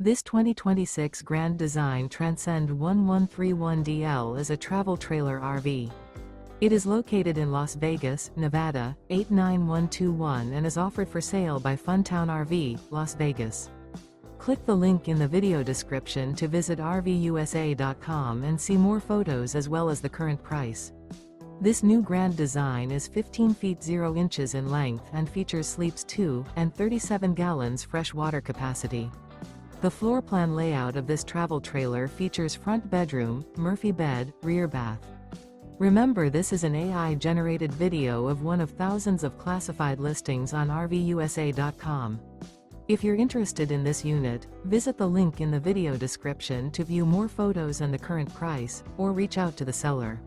This 2026 Grand Design Transcend 1131DL is a travel trailer RV. It is located in Las Vegas, Nevada, 89121 and is offered for sale by Funtown RV, Las Vegas. Click the link in the video description to visit RVUSA.com and see more photos as well as the current price. This new Grand Design is 15 feet 0 inches in length and features sleeps 2 and 37 gallons fresh water capacity. The floor plan layout of this travel trailer features front bedroom, Murphy bed, rear bath. Remember, this is an AI-generated video of one of thousands of classified listings on RVUSA.com. If you're interested in this unit, visit the link in the video description to view more photos and the current price, or reach out to the seller.